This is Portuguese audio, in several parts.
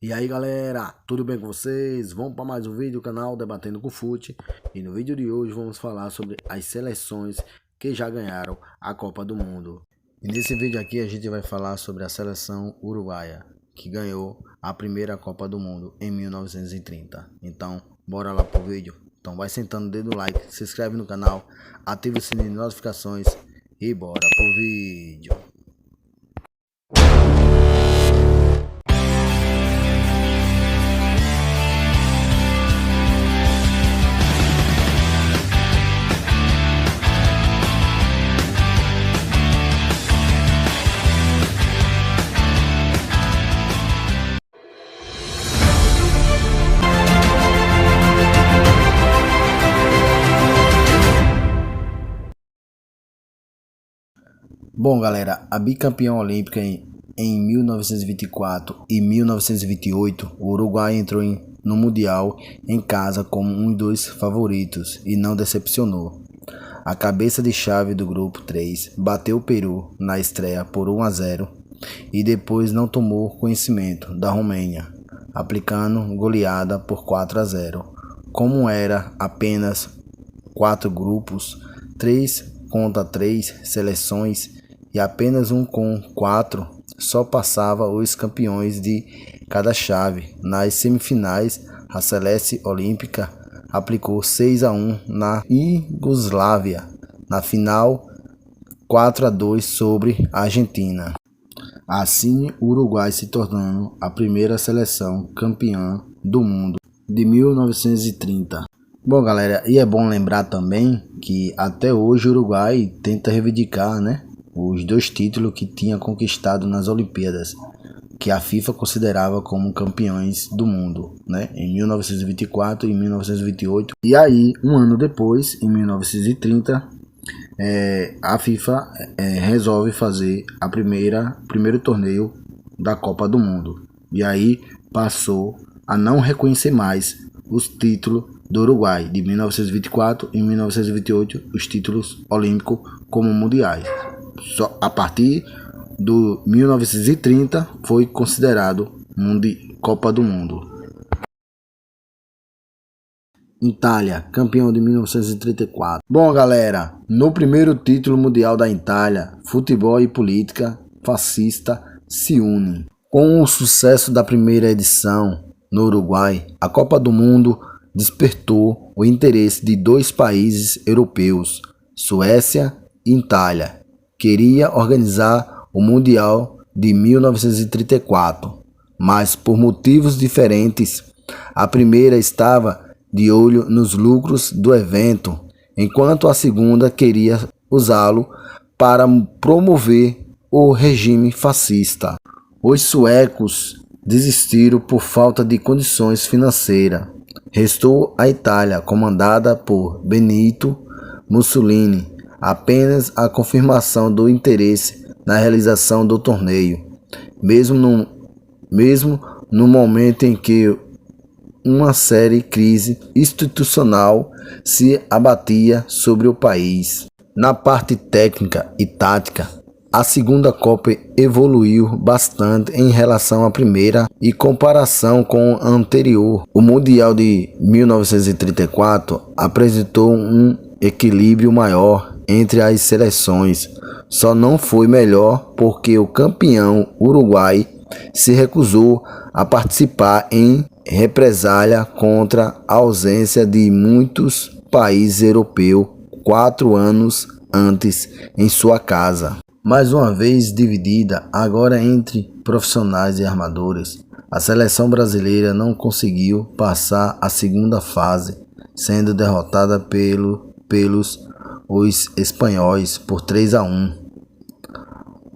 E aí galera, tudo bem com vocês? Vamos para mais um vídeo do canal Debatendo com Fute. E no vídeo de hoje vamos falar sobre as seleções que já ganharam a Copa do Mundo. E nesse vídeo aqui a gente vai falar sobre a seleção uruguaia, que ganhou a primeira Copa do Mundo em 1930. Então bora lá pro vídeo. Então vai sentando o dedo no like, se inscreve no canal, ativa o sininho de notificações e bora pro vídeo. Bom galera, a bicampeã olímpica em 1924 e 1928, o Uruguai entrou no Mundial em casa como um dos favoritos e não decepcionou. A cabeça de chave do grupo 3 bateu o Peru na estreia por 1-0 e depois não tomou conhecimento da Romênia, aplicando goleada por 4-0. Como era apenas 4 grupos, 3 contra 3 seleções e apenas um com 4, só passava os campeões de cada chave. Nas semifinais, a Seleção Olímpica aplicou 6-1 na Iugoslávia. Na final, 4-2 sobre a Argentina. Assim, o Uruguai se tornando a primeira seleção campeã do mundo de 1930. Bom galera, e é bom lembrar também que até hoje o Uruguai tenta reivindicar, os 2 títulos que tinha conquistado nas Olimpíadas, que a FIFA considerava como campeões do mundo, em 1924 e 1928. E aí, um ano depois, em 1930, a FIFA resolve fazer primeiro torneio da Copa do Mundo. E aí passou a não reconhecer mais os títulos do Uruguai de 1924 e 1928, os títulos olímpicos como mundiais. Só a partir do 1930 foi considerado Copa do Mundo. Itália, campeão de 1934. Bom galera, no primeiro título mundial da Itália, futebol e política fascista se unem. Com o sucesso da primeira edição no Uruguai, a Copa do Mundo despertou o interesse de 2 países europeus, Suécia e Itália. Queria organizar o Mundial de 1934, mas por motivos diferentes. A primeira estava de olho nos lucros do evento, enquanto a segunda queria usá-lo para promover o regime fascista. Os suecos desistiram por falta de condições financeiras. Restou a Itália, comandada por Benito Mussolini, apenas a confirmação do interesse na realização do torneio, mesmo no momento em que uma séria crise institucional se abatia sobre o país. Na parte técnica e tática, a segunda Copa evoluiu bastante em relação à primeira e comparação com a anterior. O Mundial de 1934 apresentou um equilíbrio maior entre as seleções, só não foi melhor porque o campeão Uruguai se recusou a participar em represália contra a ausência de muitos países europeus 4 anos antes em sua casa. Mais uma vez dividida agora entre profissionais e armadores, a seleção brasileira não conseguiu passar a segunda fase, sendo derrotada pelos os espanhóis por 3-1.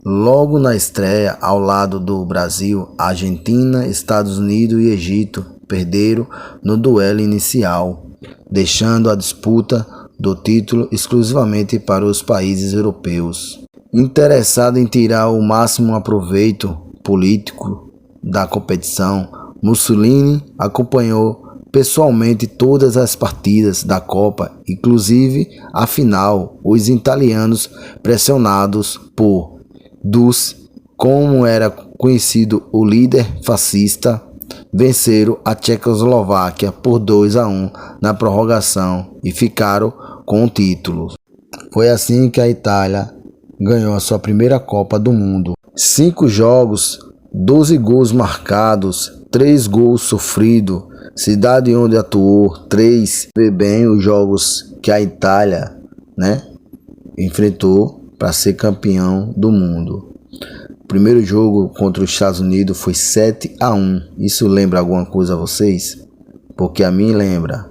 Logo na estreia, ao lado do Brasil, Argentina, Estados Unidos e Egito perderam no duelo inicial, deixando a disputa do título exclusivamente para os países europeus. Interessado em tirar o máximo aproveito político da competição, Mussolini acompanhou pessoalmente todas as partidas da Copa, inclusive a final. Os italianos, pressionados por como era conhecido o líder fascista, venceram a Tchecoslováquia por 2-1 na prorrogação e ficaram com o título. Foi assim que a Itália ganhou a sua primeira Copa do Mundo. 5 jogos, 12 gols marcados, 3 gols sofridos, cidade onde atuou 3. Vê bem os jogos que a Itália, enfrentou para ser campeão do mundo. O primeiro jogo contra os Estados Unidos foi 7-1. Isso lembra alguma coisa a vocês? Porque a mim lembra,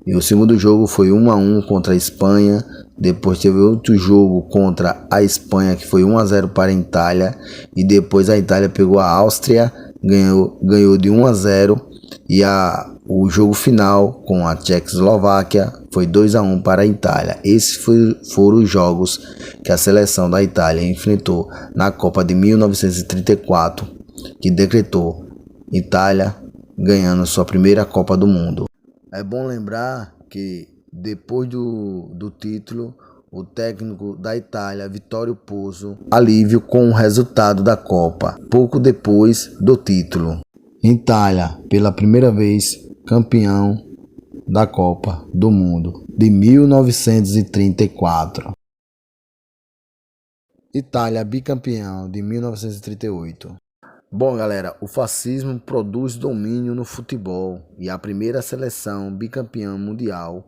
E o segundo jogo foi 1-1 contra a Espanha. Depois teve outro jogo contra a Espanha que foi 1-0 para a Itália. E depois a Itália pegou a Áustria, ganhou de 1-0. E o jogo final com a Tchecoslováquia foi 2-1 para a Itália. Esses foram os jogos que a seleção da Itália enfrentou na Copa de 1934, que decretou Itália ganhando sua primeira Copa do Mundo. É bom lembrar que depois do título, o técnico da Itália, Vittorio Pozzo, alívio com o resultado da Copa, pouco depois do título. Itália, pela primeira vez, campeão da Copa do Mundo de 1934. Itália, bicampeão de 1938. Bom, galera, o fascismo produz domínio no futebol e a primeira seleção bicampeã mundial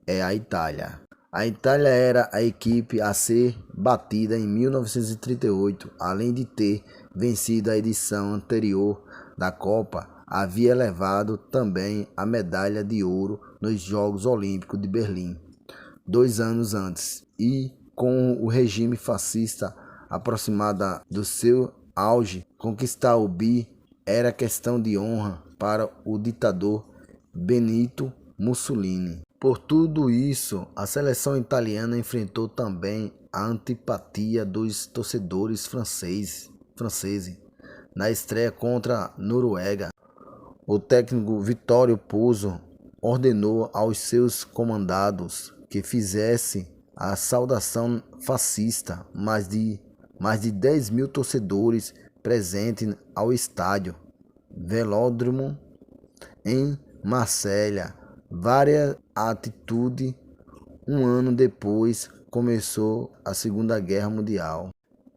é a Itália. A Itália era a equipe a ser batida em 1938, além de ter vencido a edição anterior da Copa, havia levado também a medalha de ouro nos Jogos Olímpicos de Berlim, 2 anos antes, e com o regime fascista aproximado do seu auge, conquistar o bi era questão de honra para o ditador Benito Mussolini. Por tudo isso, a seleção italiana enfrentou também a antipatia dos torcedores franceses na estreia contra a Noruega. O técnico Vittorio Pozzo ordenou aos seus comandados que fizessem a saudação fascista, mais de 10 mil torcedores presentes ao estádio Velódromo em Marselha. Várias atitudes. Um ano depois começou a Segunda Guerra Mundial.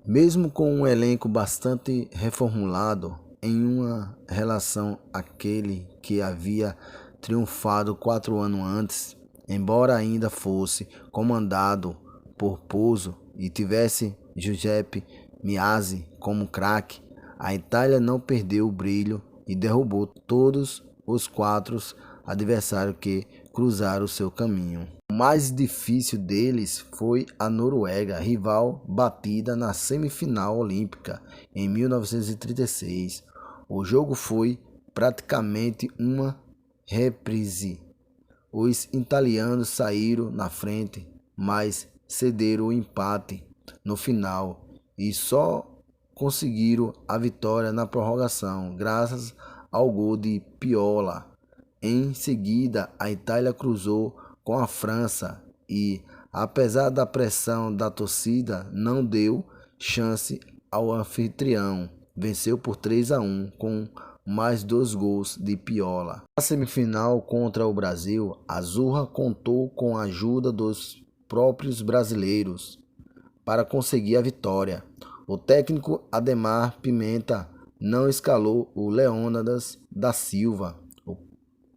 Mesmo com um elenco bastante reformulado em uma relação àquele que havia triunfado 4 anos antes, embora ainda fosse comandado por Pozzo e tivesse Giuseppe Meazza como craque, a Itália não perdeu o brilho e derrubou todos os 4 adversários que cruzaram o seu caminho. O mais difícil deles foi a Noruega, rival batida na semifinal olímpica em 1936. O jogo foi praticamente uma reprise. Os italianos saíram na frente, mas cederam o empate no final e só conseguiram a vitória na prorrogação, graças ao gol de Piola. Em seguida, a Itália cruzou com a França e, apesar da pressão da torcida, não deu chance ao anfitrião. Venceu por 3-1 com mais 2 gols de Piola. Na semifinal contra o Brasil, a Azurra contou com a ajuda dos próprios brasileiros para conseguir a vitória. O técnico Ademar Pimenta não escalou o Leônidas da Silva,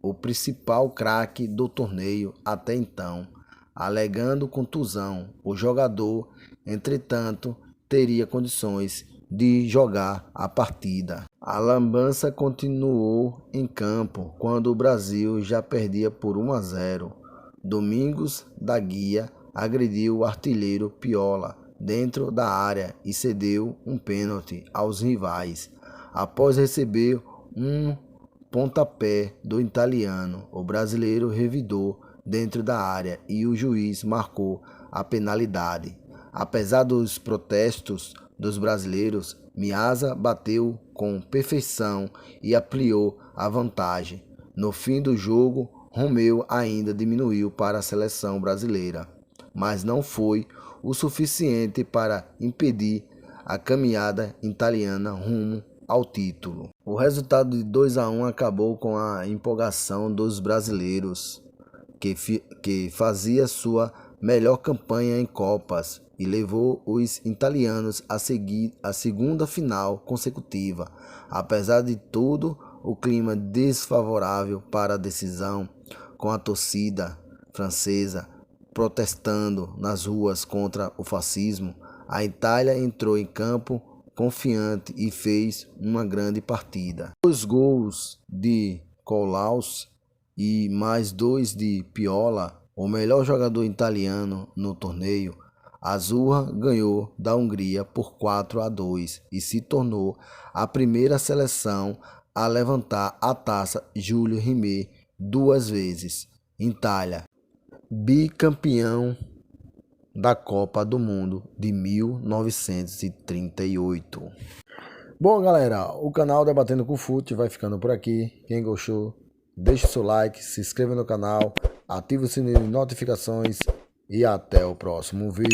o principal craque do torneio até então, alegando contusão. O jogador, entretanto, teria condições de jogar a partida. A lambança continuou em campo quando o Brasil já perdia por 1-0. Domingos da Guia agrediu o artilheiro Piola dentro da área e cedeu um pênalti aos rivais. Após receber um pontapé do italiano, o brasileiro revidou dentro da área e o juiz marcou a penalidade. Apesar dos protestos dos brasileiros, Meazza bateu com perfeição e ampliou a vantagem. No fim do jogo, Romeu ainda diminuiu para a seleção brasileira, mas não foi o suficiente para impedir a caminhada italiana rumo ao título. O resultado de 2-1 acabou com a empolgação dos brasileiros, que fazia sua melhor campanha em Copas e levou os italianos a seguir a segunda final consecutiva. Apesar de tudo, o clima desfavorável para a decisão, com a torcida francesa protestando nas ruas contra o fascismo, a Itália entrou em campo confiante e fez uma grande partida. 2 gols de Colaus e mais 2 de Piola, o melhor jogador italiano no torneio, a Azzurra ganhou da Hungria por 4-2 e se tornou a primeira seleção a levantar a taça Júlio Rimet 2 vezes. Itália, bicampeão da Copa do Mundo de 1938. Bom, galera, o canal Debatendo com Fute vai ficando por aqui. Quem gostou, deixe seu like, se inscreva no canal, ative o sininho de notificações e até o próximo vídeo.